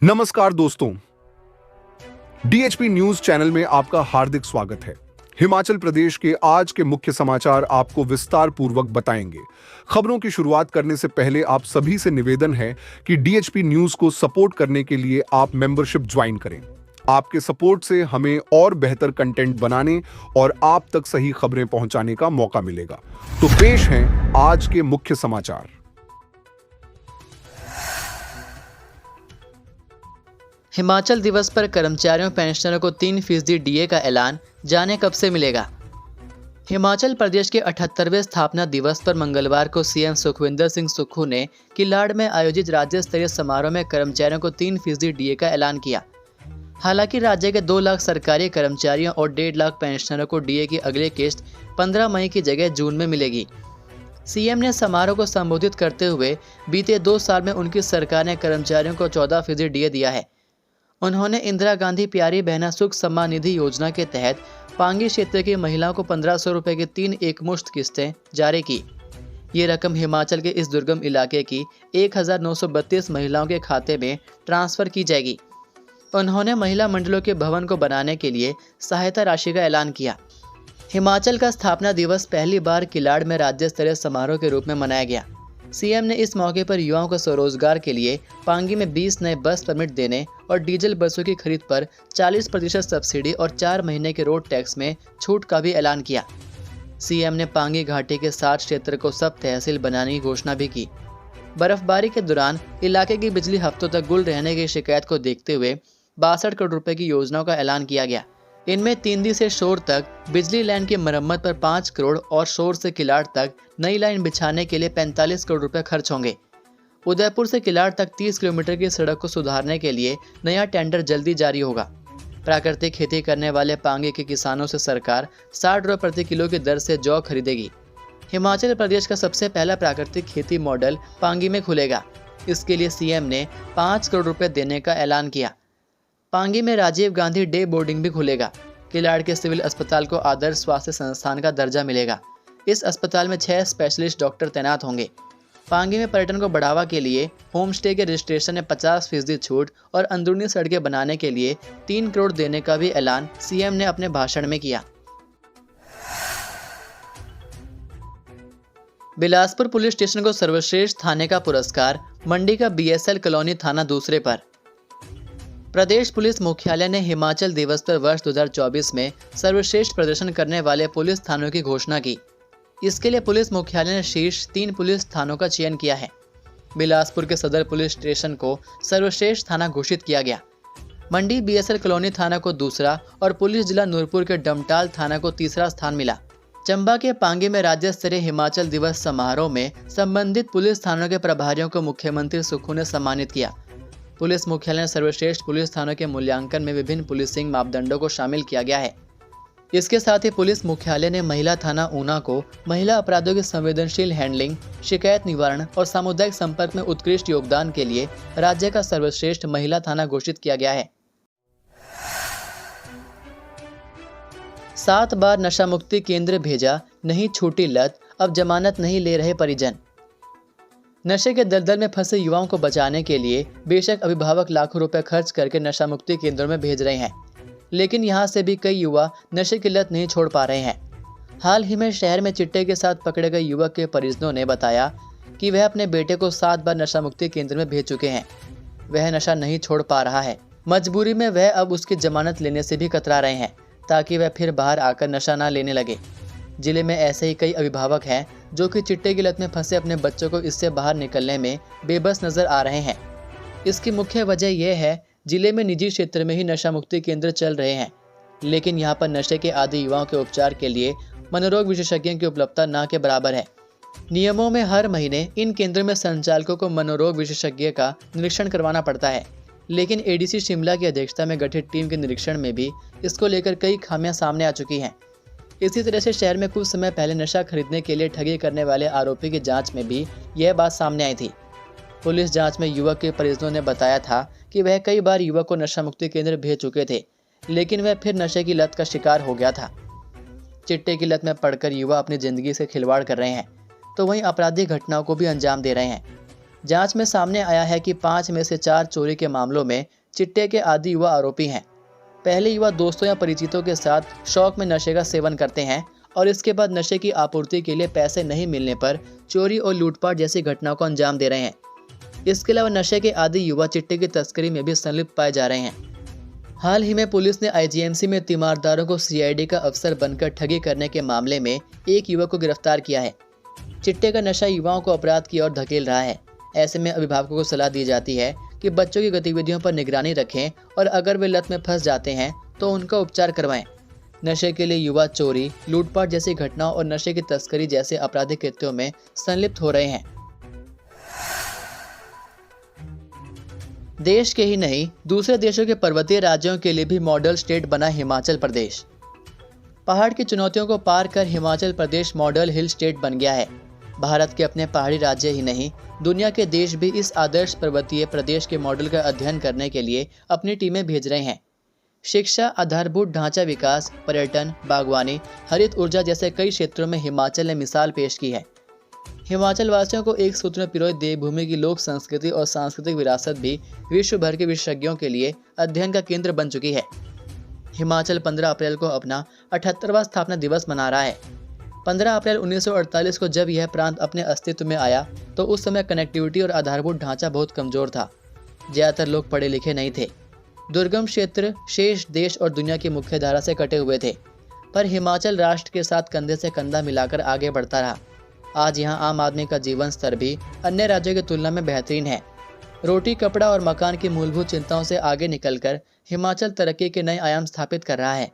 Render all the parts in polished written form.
नमस्कार दोस्तों, DHP news channel में आपका हार्दिक स्वागत है। हिमाचल प्रदेश के आज के मुख्य समाचार आपको विस्तार पूर्वक बताएंगे। खबरों की शुरुआत करने से पहले आप सभी से निवेदन है कि डीएचपी न्यूज को सपोर्ट करने के लिए आप मेंबरशिप ज्वाइन करें। आपके सपोर्ट से हमें और बेहतर कंटेंट बनाने और आप तक सही खबरें पहुंचाने का मौका मिलेगा। तो पेश हैं आज के मुख्य समाचार। हिमाचल दिवस पर कर्मचारियों पेंशनरों को 3% डीए का ऐलान, जाने कब से मिलेगा। हिमाचल प्रदेश के 78वें स्थापना दिवस पर मंगलवार को सीएम सुखविंदर सिंह सुक्खू ने किलाड़ में आयोजित राज्य स्तरीय समारोह में कर्मचारियों को 3% डीए का ऐलान किया। हालांकि राज्य के 2 लाख सरकारी कर्मचारियों और 1.5 लाख पेंशनरों को डीए की अगली किस्त 15 मई की जगह जून में मिलेगी। सीएम ने समारोह को संबोधित करते हुए बीते 2 साल में उनकी सरकार ने कर्मचारियों को 14% डीए दिया है। उन्होंने इंदिरा गांधी प्यारी बहना सुख सम्मान निधि योजना के तहत पांगी क्षेत्र की महिलाओं को 1500 रुपए की 3 एकमुश्त किस्तें जारी की। ये रकम हिमाचल के इस दुर्गम इलाके की 1932 महिलाओं के खाते में ट्रांसफर की जाएगी। उन्होंने महिला मंडलों के भवन को बनाने के लिए सहायता राशि का ऐलान किया। हिमाचल का स्थापना दिवस पहली बार किलाड़ में राज्य स्तरीय समारोह के रूप में मनाया गया। सीएम ने इस मौके पर युवाओं को स्वरोजगार के लिए पांगी में 20 नए बस परमिट देने और डीजल बसों की खरीद पर 40% सब्सिडी और 4 महीने के रोड टैक्स में छूट का भी ऐलान किया। सीएम ने पांगी घाटी के 60 क्षेत्र को सब तहसील बनाने की घोषणा भी की। बर्फबारी के दौरान इलाके की बिजली हफ्तों तक गुल रहने की शिकायत को देखते हुए 62 करोड़ रुपए की योजनाओं का ऐलान किया गया। इनमें तिंदी से शोर तक बिजली लाइन की मरम्मत पर 5 करोड़ और शोर से किलाड़ तक नई लाइन बिछाने के लिए 45 करोड़ रुपए खर्च होंगे। उदयपुर से किलाड़ तक 30 किलोमीटर की सड़क को सुधारने के लिए नया टेंडर जल्दी जारी होगा। प्राकृतिक खेती करने वाले पांगी के किसानों से सरकार 60 रुपये प्रति किलो की दर से जौ खरीदेगी। हिमाचल प्रदेश का सबसे पहला प्राकृतिक खेती मॉडल पांगी में खुलेगा। इसके लिए सीएम ने 5 करोड़ रुपए देने का ऐलान किया। पांगी में राजीव गांधी डे बोर्डिंग भी खुलेगा। किलाड़ के सिविल अस्पताल को आदर्श स्वास्थ्य संस्थान का दर्जा मिलेगा। इस अस्पताल में 6 स्पेशलिस्ट डॉक्टर तैनात होंगे। पांगी में पर्यटन को बढ़ावा के लिए होम स्टे के रजिस्ट्रेशन में 50% छूट और अंदरूनी सड़कें बनाने के लिए 3 करोड़ देने का भी ऐलान सीएम ने अपने भाषण में किया। बिलासपुर पुलिस स्टेशन को सर्वश्रेष्ठ थाने का पुरस्कार, मंडी का बीएसएल कॉलोनी थाना दूसरे पर। प्रदेश पुलिस मुख्यालय ने हिमाचल दिवस पर वर्ष 2024 में सर्वश्रेष्ठ प्रदर्शन करने वाले पुलिस थानों की घोषणा की। इसके लिए पुलिस मुख्यालय ने शीर्ष 3 पुलिस थानों का चयन किया है। बिलासपुर के सदर पुलिस स्टेशन को सर्वश्रेष्ठ थाना घोषित किया गया। मंडी बीएसएल कॉलोनी थाना को दूसरा और पुलिस जिला नूरपुर के डमटाल थाना को तीसरा स्थान मिला। चंबा के पांगी में राज्य स्तरीय हिमाचल दिवस समारोह में संबंधित पुलिस थानों के प्रभारियों को मुख्यमंत्री सुक्खू ने सम्मानित किया। पुलिस मुख्यालय ने सर्वश्रेष्ठ पुलिस थानों के मूल्यांकन में विभिन्न पुलिसिंग मापदंडों को शामिल किया गया है। इसके साथ ही पुलिस मुख्यालय ने महिला थाना ऊना को महिला अपराधों की संवेदनशील हैंडलिंग, शिकायत निवारण और सामुदायिक संपर्क में उत्कृष्ट योगदान के लिए राज्य का सर्वश्रेष्ठ महिला थाना घोषित किया गया है। 7 बार नशा मुक्ति केंद्र भेजा, नहीं छूटी लत, अब जमानत नहीं ले रहे परिजन। नशे के दलदल में फंसे युवाओं को बचाने के लिए बेशक अभिभावक लाखों रुपए खर्च करके नशा मुक्ति केंद्रों में भेज रहे हैं, लेकिन यहां से भी कई युवा नशे की लत नहीं छोड़ पा रहे हैं। हाल ही में शहर में चिट्टे के साथ पकड़े गए युवक के परिजनों ने बताया कि वह अपने बेटे को 7 बार नशा मुक्ति केंद्र में भेज चुके हैं। वह नशा नहीं छोड़ पा रहा है। मजबूरी में वह अब उसकी जमानत लेने से भी कतरा रहे हैं ताकि वह फिर बाहर आकर नशा न लेने लगे। जिले में ऐसे ही कई अभिभावक हैं जो कि चिट्टे की लत में फंसे अपने बच्चों को इससे बाहर निकलने में बेबस नजर आ रहे हैं। इसकी मुख्य वजह यह है, जिले में निजी क्षेत्र में ही नशा मुक्ति केंद्र चल रहे हैं, लेकिन यहाँ पर नशे के आदी युवाओं के उपचार के लिए मनोरोग विशेषज्ञों की उपलब्धता न के बराबर है। नियमों में हर महीने इन केंद्रों में संचालकों को मनोरोग विशेषज्ञ का निरीक्षण करवाना पड़ता है, लेकिन एडीसी शिमला की अध्यक्षता में गठित टीम के निरीक्षण में भी इसको लेकर कई खामियां सामने आ चुकी हैं। इसी तरह से शहर में कुछ समय पहले नशा खरीदने के लिए ठगी करने वाले आरोपी की जांच में भी यह बात सामने आई थी। पुलिस जांच में युवक के परिजनों ने बताया था कि वह कई बार युवक को नशा मुक्ति केंद्र भेज चुके थे, लेकिन वह फिर नशे की लत का शिकार हो गया था। चिट्टे की लत में पड़कर युवा अपनी जिंदगी से खिलवाड़ कर रहे हैं, तो वहीं आपराधिक घटनाओं को भी अंजाम दे रहे हैं। जांच में सामने आया है कि 5 में से 4 चोरी के मामलों में चिट्टे के आदि युवा आरोपी हैं। पहले युवा दोस्तों या परिचितों के साथ शौक में नशे का सेवन करते हैं और इसके बाद नशे की आपूर्ति के लिए पैसे नहीं मिलने पर चोरी और लूटपाट जैसी घटनाओं को अंजाम दे रहे हैं। इसके अलावा नशे के आदि युवा चिट्टे की तस्करी में भी संलिप्त पाए जा रहे हैं। हाल ही में पुलिस ने आईजीएमसी में तीमारदारों को सीआईडी का अफसर बनकर ठगी करने के मामले में एक युवक को गिरफ्तार किया है। चिट्टे का नशा युवाओं को अपराध की ओर धकेल रहा है। ऐसे में अभिभावकों को सलाह दी जाती है कि बच्चों की गतिविधियों पर निगरानी रखें और अगर वे लत में फंस जाते हैं तो उनका उपचार करवाएं। नशे के लिए युवा चोरी, लूटपाट जैसी घटनाओं और नशे की तस्करी जैसे आपराधिक कृत्यों में संलिप्त हो रहे हैं। देश के ही नहीं, दूसरे देशों के पर्वतीय राज्यों के लिए भी मॉडल स्टेट बना हिमाचल प्रदेश। पहाड़ की चुनौतियों को पार कर Himachal Pradesh model hill state बन गया है। भारत के अपने पहाड़ी राज्य ही नहीं, दुनिया के देश भी इस आदर्श पर्वतीय प्रदेश के मॉडल का अध्ययन करने के लिए अपनी टीमें भेज रहे हैं। शिक्षा, आधारभूत ढांचा विकास, पर्यटन, बागवानी, हरित ऊर्जा जैसे कई क्षेत्रों में हिमाचल ने मिसाल पेश की है। हिमाचल वासियों को एक सूत्र में पिरोए देवभूमि की लोक संस्कृति और सांस्कृतिक विरासत भी विश्व भर के विशेषज्ञों के लिए अध्ययन का केंद्र बन चुकी है। हिमाचल 15 अप्रैल को अपना 78वां स्थापना दिवस मना रहा है। 15 अप्रैल 1948 को जब यह प्रांत अपने अस्तित्व में आया तो उस समय कनेक्टिविटी और आधारभूत ढांचा बहुत कमजोर था। ज़्यादातर लोग पढ़े लिखे नहीं थे। दुर्गम क्षेत्र शेष देश और दुनिया की मुख्य धारा से कटे हुए थे, पर हिमाचल राष्ट्र के साथ कंधे से कंधा मिलाकर आगे बढ़ता रहा। आज यहाँ आम आदमी का जीवन स्तर भी अन्य राज्यों की तुलना में बेहतरीन है। रोटी, कपड़ा और मकान की मूलभूत चिंताओं से आगे निकलकर हिमाचल तरक्की के नए आयाम स्थापित कर रहा है।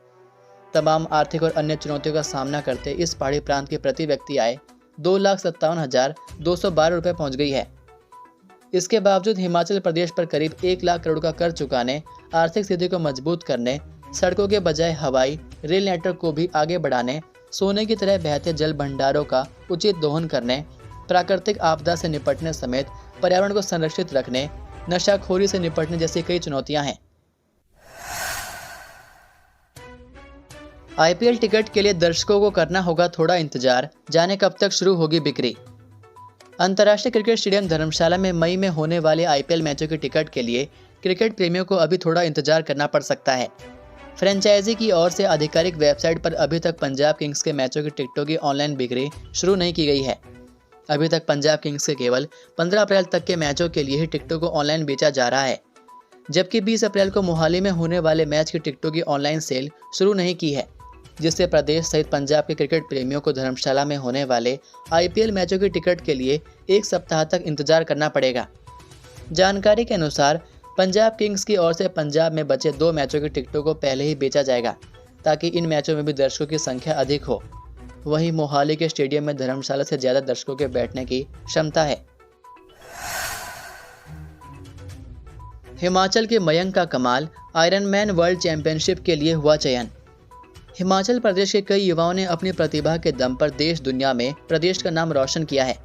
तमाम आर्थिक और अन्य चुनौतियों का सामना करते इस पहाड़ी प्रांत की प्रति व्यक्ति आय 2,57,212 रुपये पहुँच गई है। इसके बावजूद हिमाचल प्रदेश पर करीब 1 लाख करोड़ का कर्ज चुकाने, आर्थिक स्थिति को मजबूत करने, सड़कों के बजाय हवाई रेल नेटवर्क को भी आगे बढ़ाने, सोने की तरह बहते जल भंडारों का उचित दोहन करने, प्राकृतिक आपदा से निपटने समेत पर्यावरण को संरक्षित रखने, नशाखोरी से निपटने जैसी कई चुनौतियां हैं। आईपीएल टिकट के लिए दर्शकों को करना होगा थोड़ा इंतजार, जाने कब तक शुरू होगी बिक्री। अंतर्राष्ट्रीय क्रिकेट स्टेडियम धर्मशाला में मई में होने वाले आईपीएल मैचों की टिकट के लिए क्रिकेट प्रेमियों को अभी थोड़ा इंतजार करना पड़ सकता है। फ्रेंचाइजी की ओर से आधिकारिक वेबसाइट पर अभी तक पंजाब किंग्स के मैचों की टिकटों की ऑनलाइन बिक्री शुरू नहीं की गई है। अभी तक पंजाब किंग्स के केवल 15 अप्रैल तक के मैचों के लिए ही टिकटों को ऑनलाइन बेचा जा रहा है, जबकि 20 अप्रैल को मोहाली में होने वाले मैच की टिकटों की ऑनलाइन सेल शुरू नहीं की है, जिससे प्रदेश सहित पंजाब के क्रिकेट प्रेमियों को धर्मशाला में होने वाले आईपीएल मैचों की टिकट के लिए 1 सप्ताह तक इंतजार करना पड़ेगा। जानकारी के अनुसार पंजाब किंग्स की ओर से पंजाब में बचे 2 मैचों की टिकटों को पहले ही बेचा जाएगा, ताकि इन मैचों में भी दर्शकों की संख्या अधिक हो। वहीं मोहाली के स्टेडियम में धर्मशाला से ज़्यादा दर्शकों के बैठने की क्षमता है। हिमाचल के मयंक का कमाल, आयरनमैन वर्ल्ड चैंपियनशिप के लिए हुआ चयन। हिमाचल प्रदेश के कई युवाओं ने अपनी प्रतिभा के दम पर देश दुनिया में प्रदेश का नाम रोशन किया है।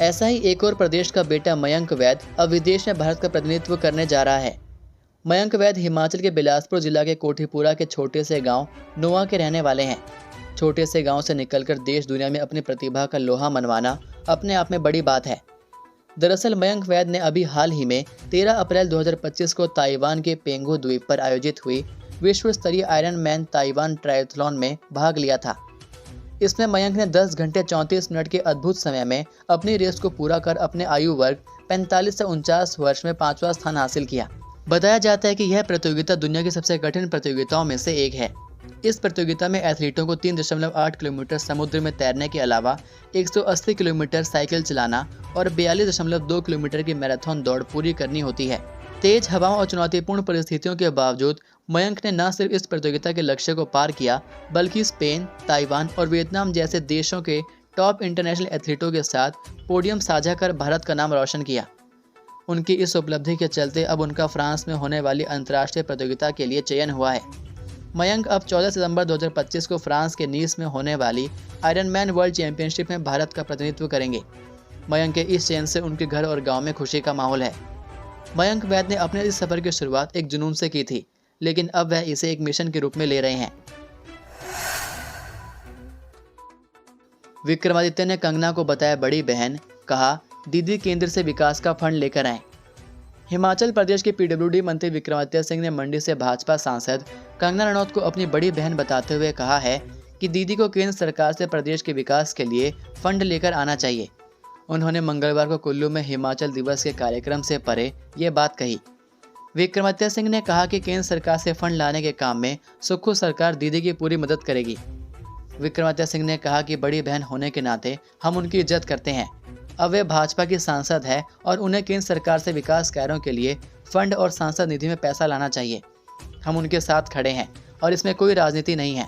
ऐसा ही एक और प्रदेश का बेटा मयंक वैद अब विदेश में भारत का प्रतिनिधित्व करने जा रहा है। मयंक वैद हिमाचल के बिलासपुर जिला के कोठीपुरा के छोटे से गांव नोआ के रहने वाले हैं। छोटे से गांव से निकलकर देश दुनिया में अपनी प्रतिभा का लोहा मनवाना अपने आप में बड़ी बात है। दरअसल मयंक वैद ने अभी हाल ही में 13 अप्रैल 2025 को ताइवान के पेंगू द्वीप पर आयोजित हुई विश्व स्तरीय आयरनमैन ताइवान ट्रायथलॉन में भाग लिया था। इसमें मयंक ने 10 घंटे 34 मिनट के अद्भुत समय में अपनी रेस को पूरा कर अपने आयु वर्ग 45 से 49 वर्ष में 5वां स्थान हासिल किया। बताया जाता है कि यह प्रतियोगिता दुनिया की सबसे कठिन प्रतियोगिताओं में से एक है। इस प्रतियोगिता में एथलीटों को 3.8 किलोमीटर समुद्र में तैरने के अलावा 180 किलोमीटर साइकिल चलाना और 42.2 किलोमीटर की मैराथन दौड़ पूरी करनी होती है। तेज हवाओं और चुनौतीपूर्ण परिस्थितियों के बावजूद मयंक ने न सिर्फ इस प्रतियोगिता के लक्ष्य को पार किया, बल्कि स्पेन, ताइवान और वियतनाम जैसे देशों के टॉप इंटरनेशनल एथलीटों के साथ पोडियम साझा कर भारत का नाम रोशन किया। उनकी इस उपलब्धि के चलते अब उनका फ्रांस में होने वाली अंतर्राष्ट्रीय प्रतियोगिता के लिए चयन हुआ है। मयंक अब 14 सितंबर 2025 को फ्रांस के नीस में होने वाली आयरनमैन वर्ल्ड चैंपियनशिप में भारत का प्रतिनिधित्व करेंगे। मयंक के इस चयन से उनके घर और गांव में खुशी का माहौल है। मयंक वैद ने अपने इस सफर की शुरुआत एक जुनून से की थी, लेकिन अब वह इसे एक मिशन के रूप में ले रहे हैं। विक्रमादित्य ने कंगना को बताया बड़ी बहन, कहा दीदी केंद्र से विकास का फंड लेकर आए। हिमाचल प्रदेश के पीडब्ल्यूडी मंत्री विक्रमादित्य सिंह ने मंडी से भाजपा सांसद कंगना रनौत को अपनी बड़ी बहन बताते हुए कहा है कि दीदी को केंद्र सरकार से प्रदेश के विकास के लिए फंड लेकर आना चाहिए। उन्होंने मंगलवार को कुल्लू में हिमाचल दिवस के कार्यक्रम से परे ये बात कही। विक्रमादित्य सिंह ने कहा कि केंद्र सरकार से फंड लाने के काम में सुक्खू सरकार दीदी की पूरी मदद करेगी। विक्रमादित्य सिंह ने कहा कि बड़ी बहन होने के नाते हम उनकी इज्जत करते हैं। अब वे भाजपा की सांसद है और उन्हें केंद्र सरकार से विकास कार्यों के लिए फंड और सांसद निधि में पैसा लाना चाहिए। हम उनके साथ खड़े हैं और इसमें कोई राजनीति नहीं है।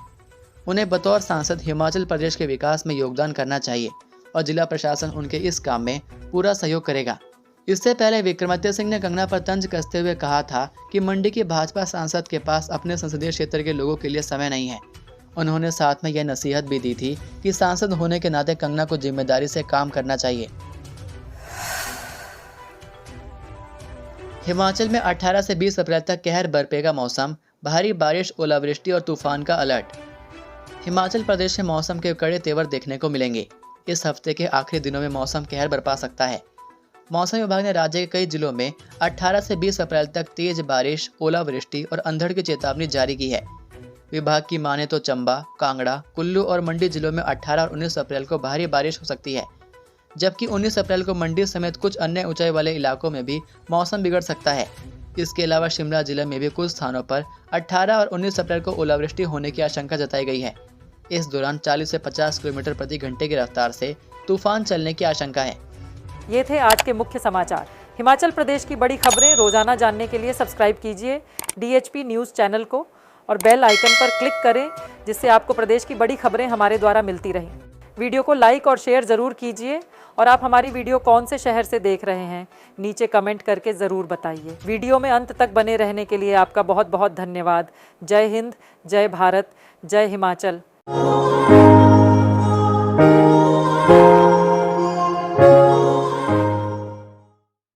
उन्हें बतौर सांसद हिमाचल प्रदेश के विकास में योगदान करना चाहिए और जिला प्रशासन उनके इस काम में पूरा सहयोग करेगा। इससे पहले विक्रमादित्य सिंह ने कंगना पर तंज कसते हुए कहा था कि मंडी के भाजपा सांसद के पास अपने संसदीय क्षेत्र के लोगों के लिए समय नहीं है। उन्होंने साथ में यह नसीहत भी दी थी कि सांसद होने के नाते कंगना को जिम्मेदारी से काम करना चाहिए। हिमाचल में 18 से 20 अप्रैल तक कहर बरपेगा मौसम, भारी बारिश, ओलावृष्टि और तूफान का अलर्ट। हिमाचल प्रदेश में मौसम के कड़े तेवर देखने को मिलेंगे। इस हफ्ते के आखिरी दिनों में मौसम कहर बरपा सकता है। मौसम विभाग ने राज्य के कई जिलों में 18 से 20 अप्रैल तक तेज बारिश, ओलावृष्टि और अंधड़ की चेतावनी जारी की है। विभाग की माने तो चंबा, कांगड़ा, कुल्लू और मंडी जिलों में 18 और 19 अप्रैल को भारी बारिश हो सकती है, जबकि 19 अप्रैल को मंडी समेत कुछ अन्य ऊंचाई वाले इलाकों में भी मौसम बिगड़ सकता है। इसके अलावा शिमला जिले में भी कुछ स्थानों पर 18 और 19 अप्रैल को ओलावृष्टि होने की आशंका जताई गई है। इस दौरान 40 से 50 किलोमीटर प्रति घंटे की रफ्तार से तूफान चलने की आशंका है। ये थे आज के मुख्य समाचार। हिमाचल प्रदेश की बड़ी खबरें रोजाना जानने के लिए सब्सक्राइब कीजिए DHP न्यूज़ चैनल को और बेल आइकन पर क्लिक करें, जिससे आपको प्रदेश की बड़ी खबरें हमारे द्वारा मिलती रहें। वीडियो को लाइक और शेयर ज़रूर कीजिए और आप हमारी वीडियो कौन से शहर से देख रहे हैं नीचे कमेंट करके ज़रूर बताइए। वीडियो में अंत तक बने रहने के लिए आपका बहुत बहुत धन्यवाद। जय हिंद, जय भारत, जय हिमाचल।